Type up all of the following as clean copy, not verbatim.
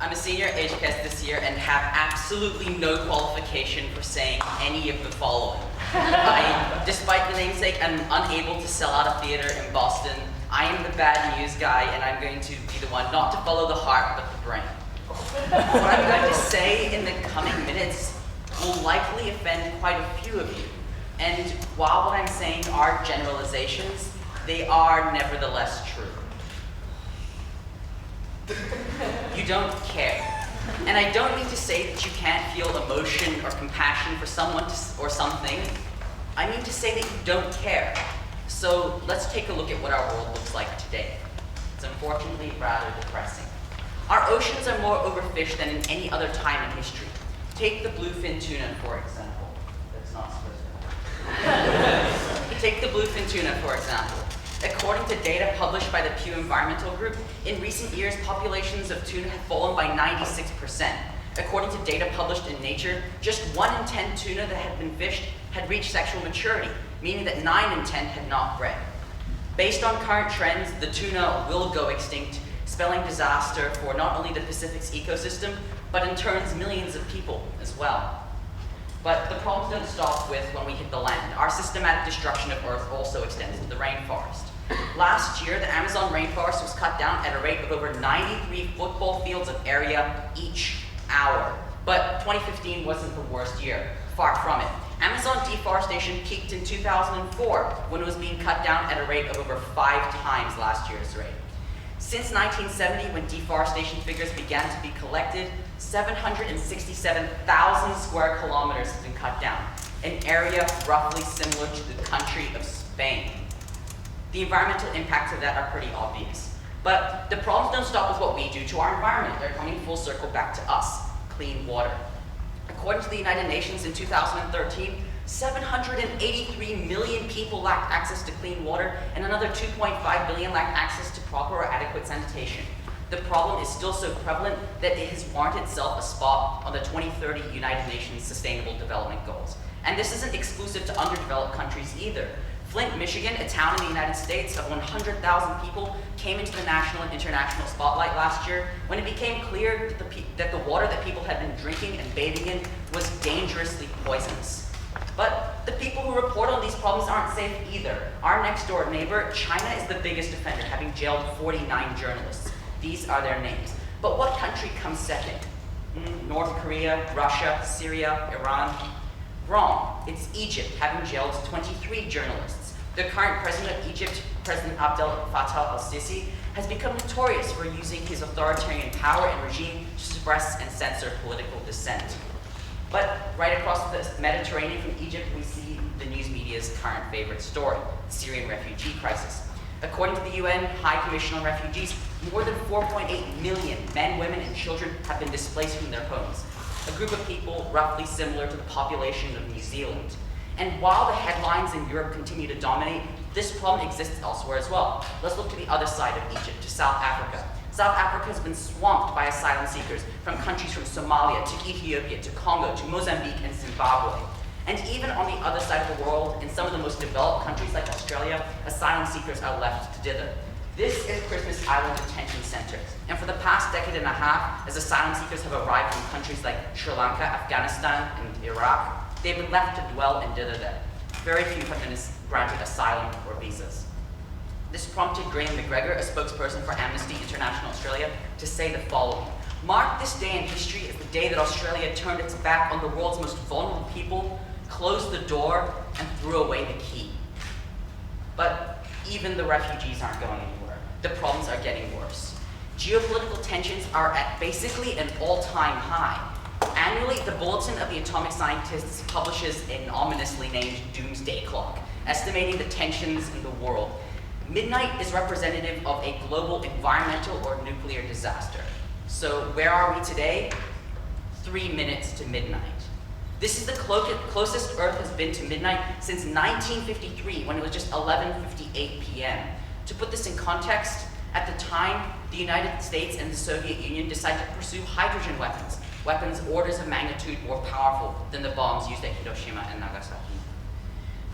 I'm a senior at HKIS this year and have absolutely no qualification for saying any of the following. Despite the namesake, I'm unable to sell out a theater in Boston. I am the bad news guy, and I'm going to be the one not to follow the heart, but the brain. What I'm going to say in the coming minutes will likely offend quite a few of you. And while what I'm saying are generalizations, they are nevertheless true. You don't care. And I don't mean to say that you can't feel emotion or compassion for someone or something. I mean to say that you don't care. So let's take a look at what our world looks like today. It's unfortunately rather depressing. Our oceans are more overfished than in any other time in history. Take the bluefin tuna, for example. That's not supposed to. Take the bluefin tuna, for example. According to data published by the Pew Environmental Group, in recent years, populations of tuna have fallen by 96%. According to data published in Nature, just 1 in 10 tuna that had been fished had reached sexual maturity, meaning that 9 in 10 had not bred. Based on current trends, the tuna will go extinct, spelling disaster for not only the Pacific's ecosystem, but in turn millions of people as well. But the problems don't stop with when we hit the land. Our systematic destruction of Earth also extends to the rainforest. Last year, the Amazon rainforest was cut down at a rate of over 93 football fields of area each hour. But 2015 wasn't the worst year, far from it. Amazon deforestation peaked in 2004 when it was being cut down at a rate of over 5 times last year's rate. Since 1970, when deforestation figures began to be collected, 767,000 square kilometers has been cut down, an area roughly similar to the country of Spain. The environmental impacts of that are pretty obvious. But the problems don't stop with what we do to our environment. They're coming full circle back to us, clean water. According to the United Nations in 2013, 783 million people lacked access to clean water, and another 2.5 billion lacked access to proper or adequate sanitation. The problem is still so prevalent that it has warranted itself a spot on the 2030 United Nations Sustainable Development Goals. And this isn't exclusive to underdeveloped countries either. Flint, Michigan, a town in the United States of 100,000 people, came into the national and international spotlight last year when it became clear that the water that people had been drinking and bathing in was dangerously poisonous. But the people who report on these problems aren't safe either. Our next door neighbor, China, is the biggest offender, having jailed 49 journalists. These are their names. But what country comes second? North Korea, Russia, Syria, Iran? Wrong. It's Egypt, having jailed 23 journalists. The current president of Egypt, President Abdel Fattah al-Sisi, has become notorious for using his authoritarian power and regime to suppress and censor political dissent. But right across the Mediterranean from Egypt, we see the news media's current favorite story, the Syrian refugee crisis. According to the UN High Commission on Refugees, more than 4.8 million men, women, and children have been displaced from their homes, a group of people roughly similar to the population of New Zealand. And while the headlines in Europe continue to dominate, this problem exists elsewhere as well. Let's look to the other side of Egypt, to South Africa. South Africa has been swamped by asylum seekers from countries from Somalia to Ethiopia to Congo to Mozambique and Zimbabwe. And even on the other side of the world, in some of the most developed countries like Australia, asylum seekers are left to dither. This is Christmas Island detention centers. And for the past decade and a half, as asylum seekers have arrived from countries like Sri Lanka, Afghanistan, and Iraq, they've been left to dwell and dither there. Very few have been granted asylum or visas. This prompted Graham McGregor, a spokesperson for Amnesty International Australia, to say the following: "Mark this day in history as the day that Australia turned its back on the world's most vulnerable people, closed the door, and threw away the key." But even the refugees aren't going anywhere. The problems are getting worse. Geopolitical tensions are at basically an all-time high. Annually, the Bulletin of the Atomic Scientists publishes an ominously named Doomsday Clock, estimating the tensions in the world. Midnight is representative of a global environmental or nuclear disaster. So where are we today? 3 minutes to midnight. This is the closest Earth has been to midnight since 1953, when it was just 11:58 p.m. To put this in context, at the time, the United States and the Soviet Union decided to pursue hydrogen weapons, weapons orders of magnitude more powerful than the bombs used at Hiroshima and Nagasaki.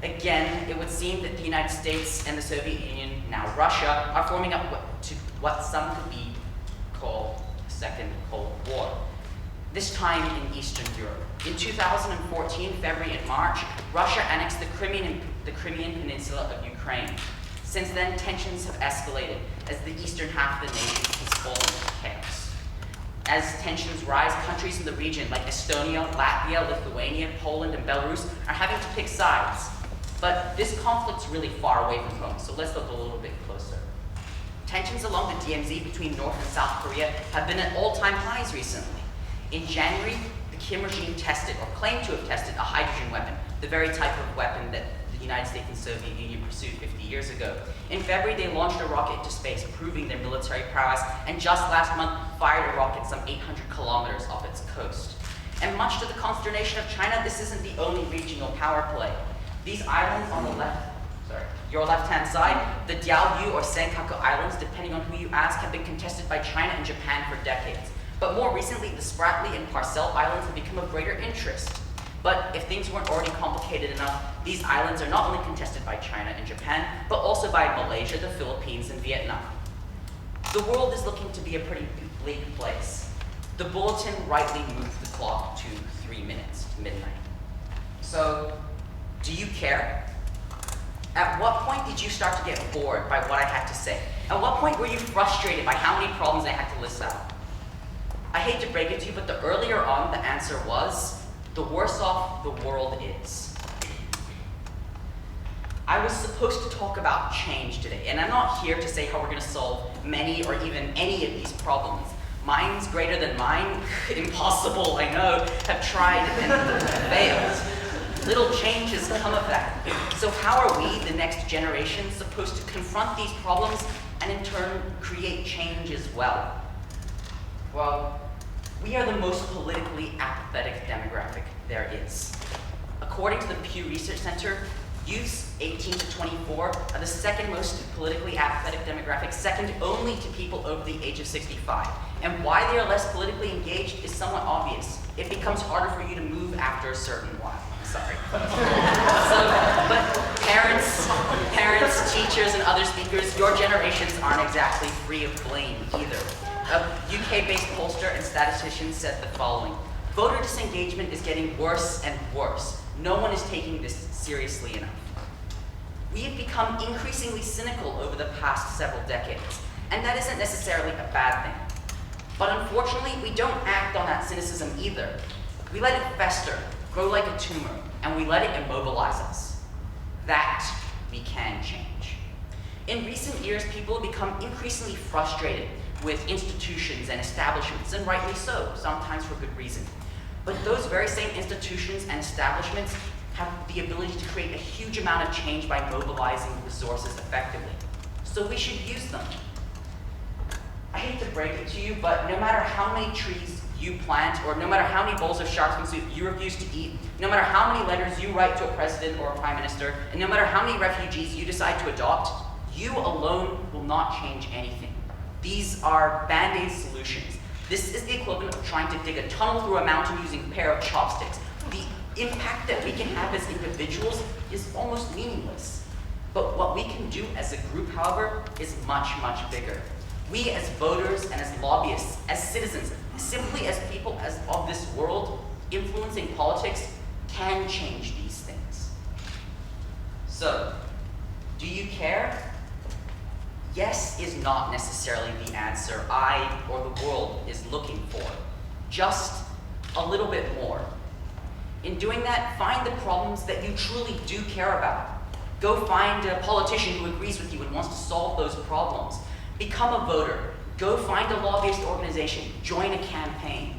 Again, it would seem that the United States and the Soviet Union, now Russia, are forming up to what some could be called a Second Cold War, this time in Eastern Europe. In 2014, February and March, Russia annexed the Crimean Peninsula of Ukraine. Since then, tensions have escalated as the eastern half of the nation has fallen into chaos. As tensions rise, countries in the region like Estonia, Latvia, Lithuania, Poland, and Belarus are having to pick sides. But this conflict's really far away from home, so let's look a little bit closer. Tensions along the DMZ between North and South Korea have been at all-time highs recently. In January, the Kim regime tested, or claimed to have tested, a hydrogen weapon, the very type of weapon that the United States and Soviet Union pursued 50 years ago. In February, they launched a rocket into space, proving their military prowess, and just last month, fired a rocket some 800 kilometers off its coast. And much to the consternation of China, this isn't the only regional power play. These islands on the your left-hand side, the Diaoyu or Senkaku Islands, depending on who you ask, have been contested by China and Japan for decades. But more recently, the Spratly and Parcel Islands have become of greater interest. But if things weren't already complicated enough, these islands are not only contested by China and Japan, but also by Malaysia, the Philippines, and Vietnam. The world is looking to be a pretty bleak place. The bulletin rightly moved the clock to 3 minutes to midnight. So, do you care? At what point did you start to get bored by what I had to say? At what point were you frustrated by how many problems I had to list out? I hate to break it to you, but the earlier on the answer was, the worse off the world is. I was supposed to talk about change today, and I'm not here to say how we're going to solve many or even any of these problems. Mine's greater than mine? Impossible, I know. Have tried and failed. Little changes come of that. So how are we, the next generation, supposed to confront these problems and in turn create change as well? Well, we are the most politically apathetic demographic there is. According to the Pew Research Center, youths 18 to 24 are the second most politically apathetic demographic, second only to people over the age of 65. And why they are less politically engaged is somewhat obvious. It becomes harder for you to move after a certain while. Sorry. But parents, teachers, and other speakers, your generations aren't exactly free of blame either. A UK-based pollster and statistician said the following: voter disengagement is getting worse and worse. No one is taking this seriously enough. We have become increasingly cynical over the past several decades, and that isn't necessarily a bad thing. But unfortunately, we don't act on that cynicism either. We let it fester, grow like a tumor, and we let it immobilize us. That we can change. In recent years, people have become increasingly frustrated with institutions and establishments, and rightly so, sometimes for good reason. But those very same institutions and establishments have the ability to create a huge amount of change by mobilizing resources effectively. So we should use them. I hate to break it to you, but no matter how many trees you plant, or no matter how many bowls of shark fin soup you refuse to eat, no matter how many letters you write to a president or a prime minister, and no matter how many refugees you decide to adopt, you alone will not change anything. These are band-aid solutions. This is the equivalent of trying to dig a tunnel through a mountain using a pair of chopsticks. The impact that we can have as individuals is almost meaningless. But what we can do as a group, however, is much, much bigger. We as voters and as lobbyists, as citizens, simply as people of this world influencing politics, can change these things. So, do you care? Yes is not necessarily the answer I or the world is looking for. Just a little bit more. In doing that, find the problems that you truly do care about. Go find a politician who agrees with you and wants to solve those problems. Become a voter. Go find a lobbyist organization. Join a campaign.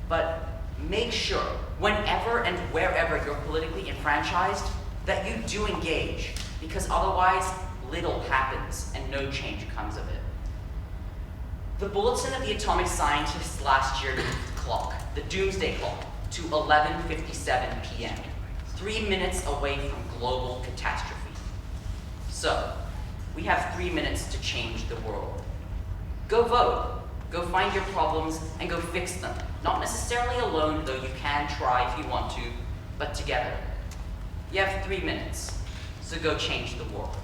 But make sure, whenever and wherever you're politically enfranchised, that you do engage, because otherwise, little happens and no change comes of it. The bulletin of the atomic scientists last year moved the clock, the Doomsday Clock, to 11:57 p.m., 3 minutes away from global catastrophe. So, we have 3 minutes to change the world. Go vote, go find your problems, and go fix them. Not necessarily alone, though you can try if you want to, but together. You have 3 minutes, so go change the world.